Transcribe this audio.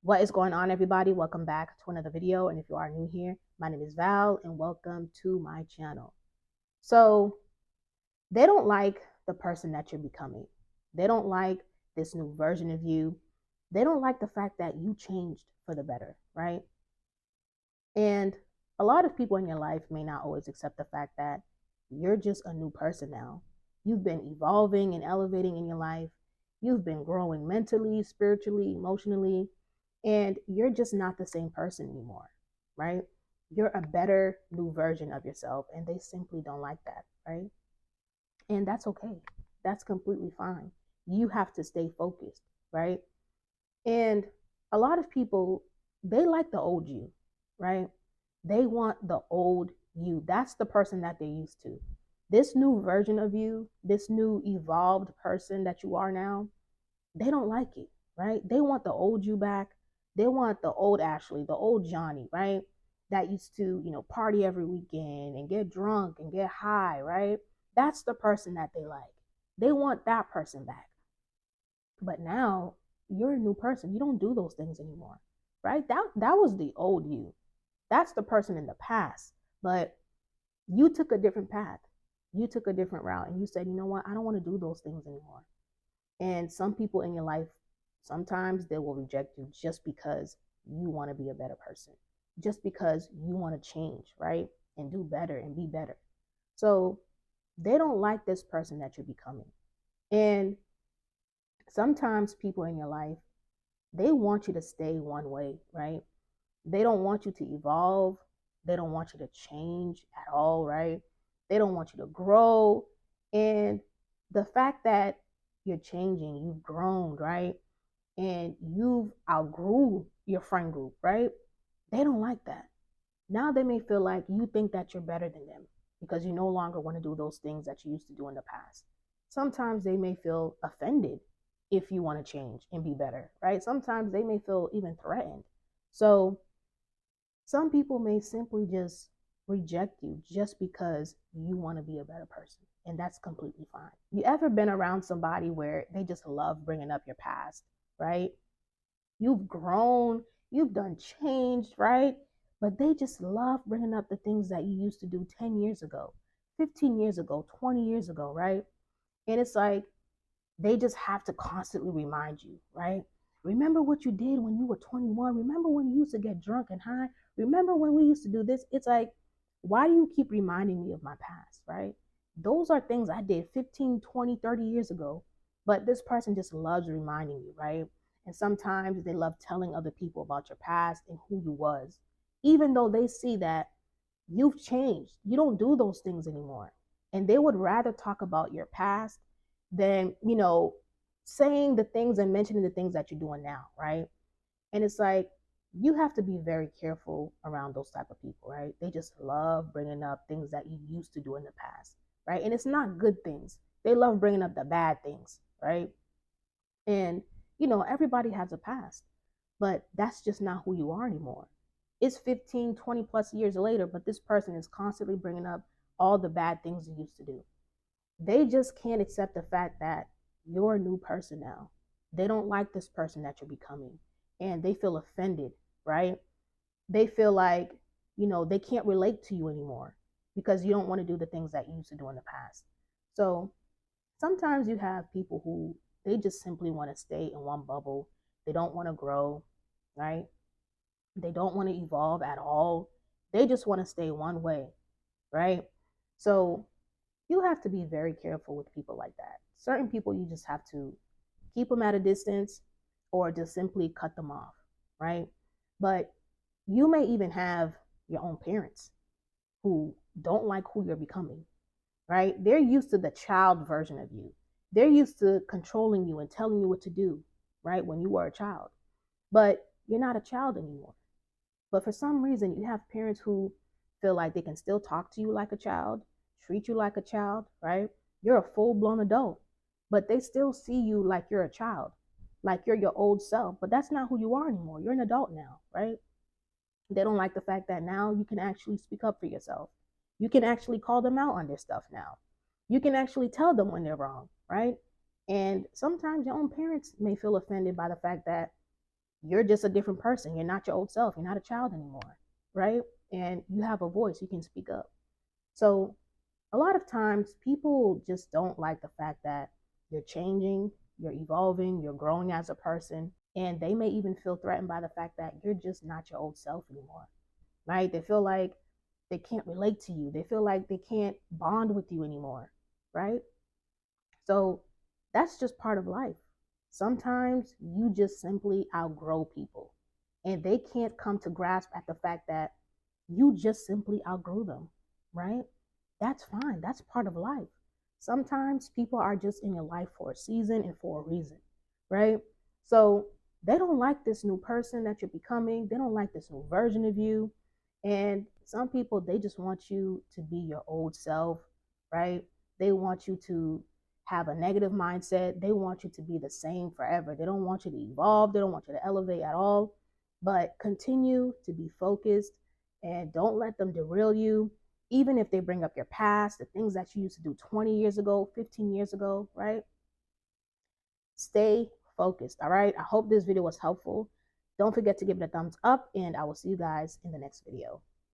What is going on, everybody? Welcome back to another video. And if you are new here, my name is Val and welcome to my channel. So they don't like the person that you're becoming. They don't like this new version of you. They don't like the fact that you changed for the better, right? And a lot of people in your life may not always accept the fact that you're just a new person now. You've been evolving and elevating in your life. You've been growing mentally, spiritually, emotionally, and you're just not the same person anymore, right? You're a better new version of yourself, and they simply don't like that, right? And that's okay. That's completely fine. You have to stay focused, right? And a lot of people, they like the old you, right? They want the old you. That's the person that they're used to. This new version of you, this new evolved person that you are now, they don't like it, right? They want the old you back. They want the old Ashley, the old Johnny, right? That used to, party every weekend and get drunk and get high, right? That's the person that they like. They want that person back. But now you're a new person. You don't do those things anymore, right? That was the old you. That's the person in the past. But you took a different path. You took a different route and you said, you know what? I don't want to do those things anymore. And some people in your life, sometimes they will reject you just because you want to be a better person, just because you want to change, right? And do better and be better. So they don't like this person that you're becoming. And sometimes people in your life, they want you to stay one way, right? They don't want you to evolve. They don't want you to change at all, right? They don't want you to grow. And the fact that you're changing, you've grown, right? And you've outgrew your friend group, right? They don't like that. Now they may feel like you think that you're better than them because you no longer want to do those things that you used to do in the past. Sometimes they may feel offended if you want to change and be better, right? Sometimes they may feel even threatened. So some people may simply just reject you just because you want to be a better person. And that's completely fine. You ever been around somebody where they just love bringing up your past, right? You've grown, you've done changed, right? But they just love bringing up the things that you used to do 10 years ago, 15 years ago, 20 years ago, right? And it's like they just have to constantly remind you, right? Remember what you did when you were 21. Remember when you used to get drunk and high. Remember when we used to do this. It's like, why do you keep reminding me of my past, right? Those are things I did 15, 20, 30 years ago. But this person just loves reminding you, right? And sometimes they love telling other people about your past and who you was, even though they see that you've changed. You don't do those things anymore. And they would rather talk about your past than, saying the things and mentioning the things that you're doing now, right? And it's like you have to be very careful around those type of people, right? They just love bringing up things that you used to do in the past, right? And it's not good things. They love bringing up the bad things, right? And everybody has a past, but that's just not who you are anymore. It's 15, 20 plus years later, but this person is constantly bringing up all the bad things you used to do. They just can't accept the fact that you're a new person now. They don't like this person that you're becoming, and they feel offended, right? They feel like, they can't relate to you anymore because you don't want to do the things that you used to do in the past. So sometimes you have people who they just simply want to stay in one bubble. They don't want to grow, right? They don't want to evolve at all. They just want to stay one way, right? So you have to be very careful with people like that. Certain people, you just have to keep them at a distance or just simply cut them off, right? But you may even have your own parents who don't like who you're becoming, right? They're used to the child version of you. They're used to controlling you and telling you what to do, right? When you were a child. But you're not a child anymore. But for some reason, you have parents who feel like they can still talk to you like a child, treat you like a child, right? You're a full blown adult, but they still see you like you're a child, like you're your old self. But that's not who you are anymore. You're an adult now, right? They don't like the fact that now you can actually speak up for yourself. You can actually call them out on their stuff now. You can actually tell them when they're wrong, right? And sometimes your own parents may feel offended by the fact that you're just a different person. You're not your old self. You're not a child anymore, right? And you have a voice. You can speak up. So a lot of times people just don't like the fact that you're changing, you're evolving, you're growing as a person, and they may even feel threatened by the fact that you're just not your old self anymore, right? They feel like they can't relate to you. They feel like they can't bond with you anymore, right? So that's just part of life. Sometimes you just simply outgrow people and they can't come to grasp at the fact that you just simply outgrew them, right? That's fine. That's part of life. Sometimes people are just in your life for a season and for a reason, right? So they don't like this new person that you're becoming. They don't like this new version of you. And some people, they just want you to be your old self, right? They want you to have a negative mindset. They want you to be the same forever. They don't want you to evolve. They don't want you to elevate at all. But continue to be focused and don't let them derail you, even if they bring up your past, the things that you used to do 20 years ago, 15 years ago, right? Stay focused, all right? I hope this video was helpful. Don't forget to give it a thumbs up, and I will see you guys in the next video.